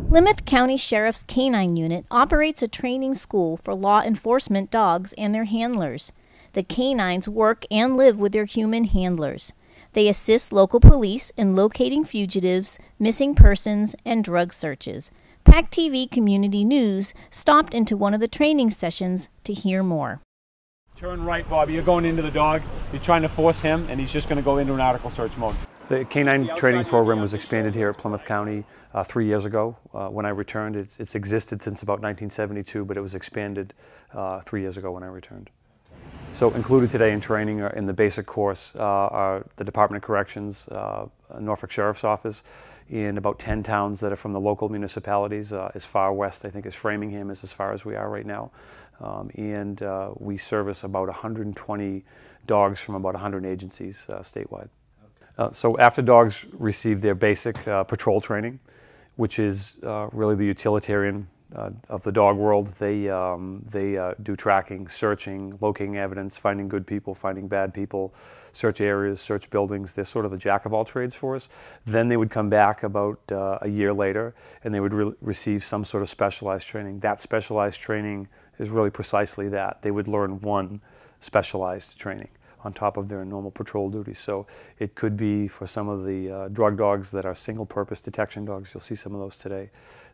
Plymouth County Sheriff's Canine Unit operates a training school for law enforcement dogs and their handlers. The canines work and live with their human handlers. They assist local police in locating fugitives, missing persons, and drug searches. PACTV Community News stopped into one of the training sessions to hear more. Turn right, Bobby. You're going into the dog. You're trying to force him, and he's just going to go into an article search mode. The canine training program was expanded here at Plymouth County 3 years ago. When I returned, it's existed since about 1972, but it was expanded 3 years ago when I returned. So included today in training in the basic course are the Department of Corrections, Norfolk Sheriff's Office, in about 10 towns that are from the local municipalities. As far west, I think, as Framingham is as far as we are right now. We service about 120 dogs from about 100 agencies statewide. So after dogs receive their basic patrol training, which is really the utilitarian of the dog world, they do tracking, searching, locating evidence, finding good people, finding bad people, search areas, search buildings. They're sort of the jack of all trades for us. Then they would come back about a year later and they would receive some sort of specialized training. That specialized training is really precisely that. They would learn one specialized training on top of their normal patrol duties. So it could be for some of the drug dogs that are single-purpose detection dogs. You'll see some of those today.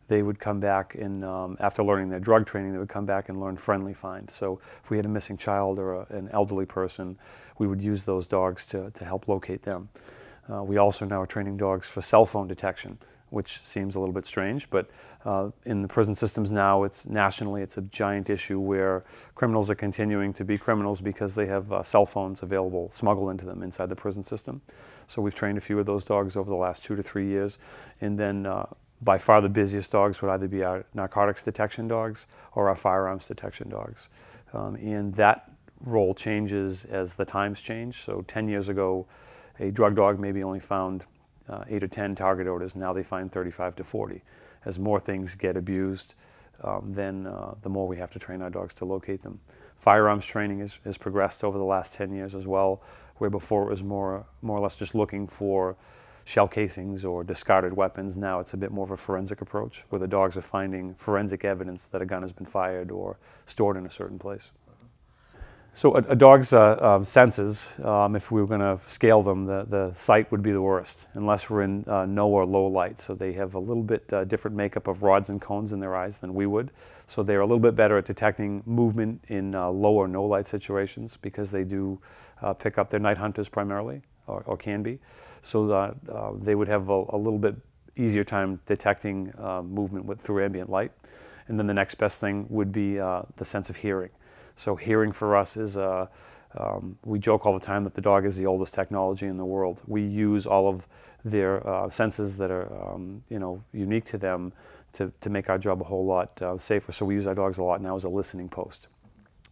They would come back and after learning their drug training, they would come back and learn friendly find. So if we had a missing child or an elderly person, we would use those dogs to help locate them. We also now are training dogs for cell phone detection, which seems a little bit strange, but in the prison systems now, nationally, it's a giant issue where criminals are continuing to be criminals because they have cell phones available, smuggled into them inside the prison system. So we've trained a few of those dogs over the last 2 to 3 years, and then by far the busiest dogs would either be our narcotics detection dogs or our firearms detection dogs. And that role changes as the times change. So 10 years ago, a drug dog maybe only found 8 or 10 target orders. Now they find 35 to 40. As more things get abused, then the more we have to train our dogs to locate them. Firearms training has progressed over the last 10 years as well, where before it was more or less just looking for shell casings or discarded weapons. Now it's a bit more of a forensic approach, where the dogs are finding forensic evidence that a gun has been fired or stored in a certain place. So a dog's senses, if we were going to scale them, the sight would be the worst, unless we're in no or low light. So they have a little bit different makeup of rods and cones in their eyes than we would. So they're a little bit better at detecting movement in low or no light situations because they do pick up, they're night hunters primarily, or can be. So they would have a little bit easier time detecting movement through ambient light. And then the next best thing would be the sense of hearing. So hearing for us is, we joke all the time that the dog is the oldest technology in the world. We use all of their senses that are unique to them to make our job a whole lot safer. So we use our dogs a lot now as a listening post.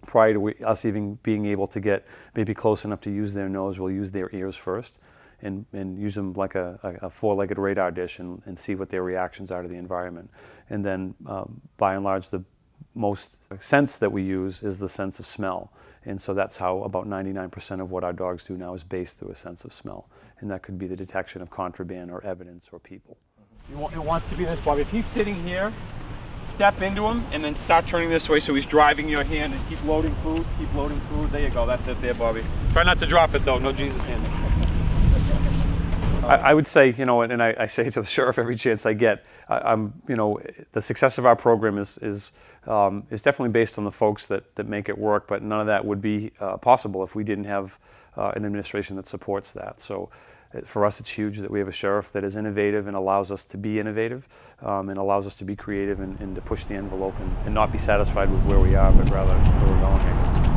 Prior to us even being able to get maybe close enough to use their nose, we'll use their ears first and use them like a four-legged radar dish and see what their reactions are to the environment. And then by and large, the most sense that we use is the sense of smell. And so that's how about 99% of what our dogs do now is based through a sense of smell. And that could be the detection of contraband or evidence or people. It wants to be this, Bobby. If he's sitting here, step into him and then start turning this way so he's driving your hand and keep loading food, keep loading food. There you go, that's it there, Bobby. Try not to drop it though, no Jesus hands. I would say, and I say it to the sheriff every chance I get, the success of our program is definitely based on the folks that make it work, but none of that would be possible if we didn't have an administration that supports that. So for us, it's huge that we have a sheriff that is innovative and allows us to be innovative and allows us to be creative and to push the envelope and not be satisfied with where we are, but rather where we're going, I guess.